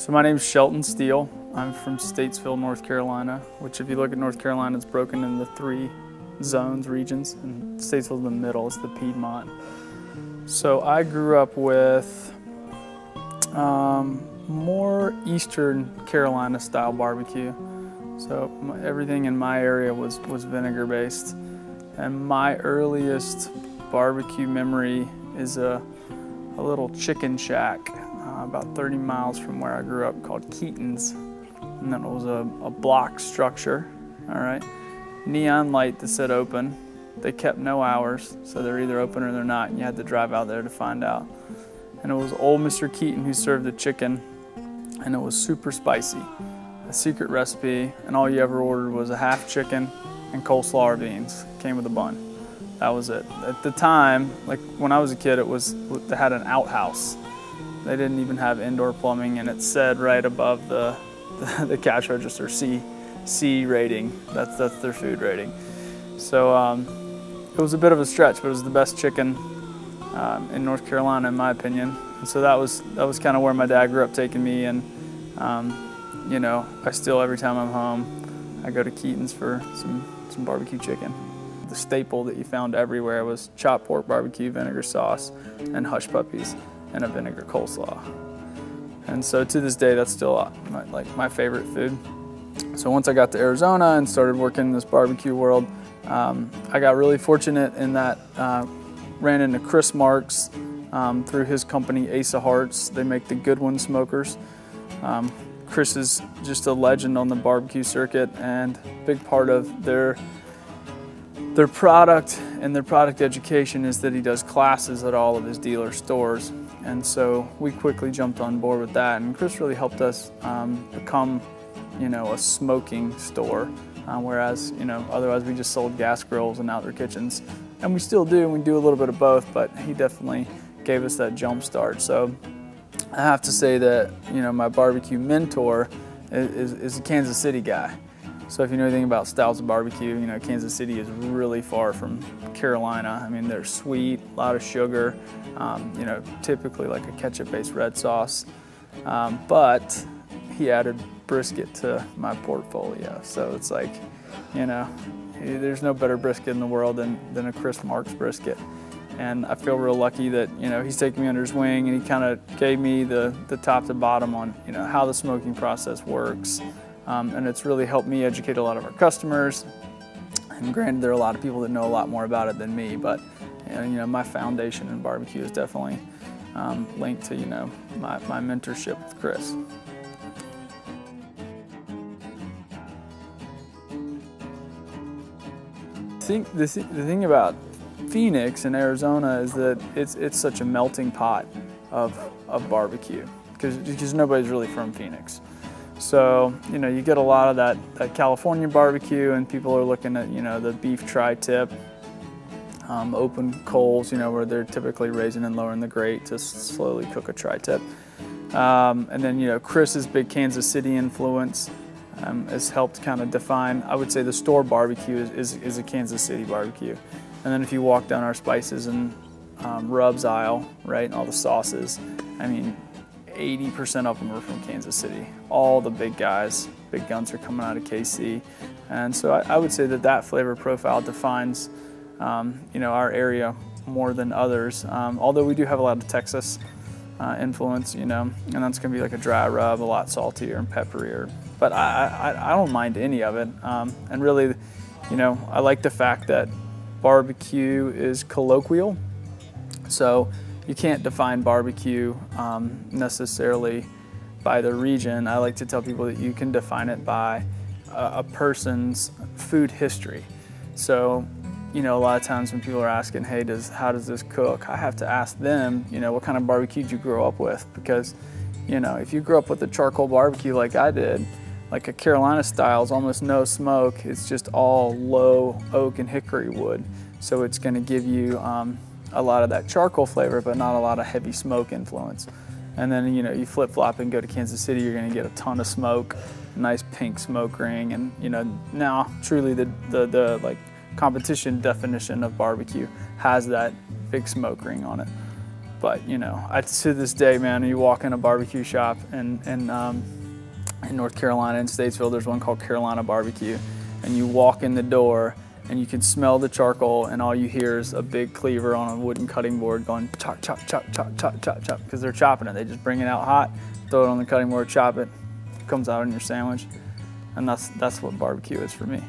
So my name's Shelton Steele. I'm from Statesville, North Carolina, which if you look at North Carolina, it's broken into 3 zones, regions, and Statesville's in the middle, it's the Piedmont. So I grew up with more Eastern Carolina style barbecue. So everything in my area was vinegar based. And my earliest barbecue memory is a little chicken shack about 30 miles from where I grew up called Keatons. And then it was a block structure, all right? Neon light that said open. They kept no hours, so they're either open or they're not, and you had to drive out there to find out. And it was old Mr. Keaton who served the chicken, and it was super spicy, a secret recipe, and all you ever ordered was a half chicken and coleslaw or beans. Came with a bun. That was it. At the time, like when I was a kid, they had an outhouse. They didn't even have indoor plumbing, and it said right above the cash register, C rating. That's their food rating. So it was a bit of a stretch, but it was the best chicken in North Carolina, in my opinion. And so that was kind of where my dad grew up taking me, and you know, I still, every time I'm home, I go to Keaton's for some barbecue chicken. The staple that you found everywhere was chopped pork barbecue, vinegar sauce, and hush puppies, and a vinegar coleslaw. And so to this day, that's still my favorite food. So once I got to Arizona and started working in this barbecue world, I got really fortunate in that ran into Chris Marks through his company Ace of Hearts. They make the Goodwin smokers. Chris is just a legend on the barbecue circuit, and a big part of their product and their product education is that he does classes at all of his dealer stores. And so we quickly jumped on board with that, and Chris really helped us become, you know, a smoking store, whereas, you know, otherwise we just sold gas grills and outdoor kitchens, and we still do, and we do a little bit of both, but he definitely gave us that jump start. So I have to say that, you know, my barbecue mentor is a Kansas City guy. So if you know anything about styles of barbecue, you know, Kansas City is really far from Carolina. I mean, they're sweet, a lot of sugar, you know, typically like a ketchup-based red sauce. But he added brisket to my portfolio. So it's like, you know, there's no better brisket in the world than a Chris Marks brisket. And I feel real lucky that, you know, he's taken me under his wing, and he kind of gave me the top to bottom on, you know, how the smoking process works. And it's really helped me educate a lot of our customers. And granted, there are a lot of people that know a lot more about it than me, but you know, my foundation in barbecue is definitely linked to, you know, my mentorship with Chris. I think the thing about Phoenix and Arizona is that it's such a melting pot of barbecue, because nobody's really from Phoenix. So, you know, you get a lot of that California barbecue, and people are looking at, you know, the beef tri-tip, open coals, you know, where they're typically raising and lowering the grate to slowly cook a tri-tip. And then, you know, Chris's big Kansas City influence has helped kind of define, I would say, the store barbecue is a Kansas City barbecue. And then if you walk down our spices and rubs aisle, right, and all the sauces, I mean, 80% of them are from Kansas City. All the big guys, big guns are coming out of KC. And so I would say that flavor profile defines, you know, our area more than others. Although we do have a lot of Texas influence, you know, and that's gonna be like a dry rub, a lot saltier and pepperier. But I don't mind any of it. And really, you know, I like the fact that barbecue is colloquial. So you can't define barbecue necessarily by the region. I like to tell people that you can define it by a person's food history. So, you know, a lot of times when people are asking, hey, how does this cook? I have to ask them, you know, what kind of barbecue did you grow up with? Because, you know, if you grew up with a charcoal barbecue like I did, like a Carolina style, is almost no smoke. It's just all low oak and hickory wood. So it's gonna give you a lot of that charcoal flavor, but not a lot of heavy smoke influence. And then, you know, you flip-flop and go to Kansas City, you're gonna get a ton of smoke, nice pink smoke ring, and, you know, now truly the like competition definition of barbecue has that big smoke ring on it. But you know, to this day, man, you walk in a barbecue shop in North Carolina, in Statesville, there's one called Carolina Barbecue, and you walk in the door and you can smell the charcoal, and all you hear is a big cleaver on a wooden cutting board going chop, chop, chop, chop, chop, chop, chop, because they're chopping it. They just bring it out hot, throw it on the cutting board, chop it, comes out on your sandwich, and that's what barbecue is for me.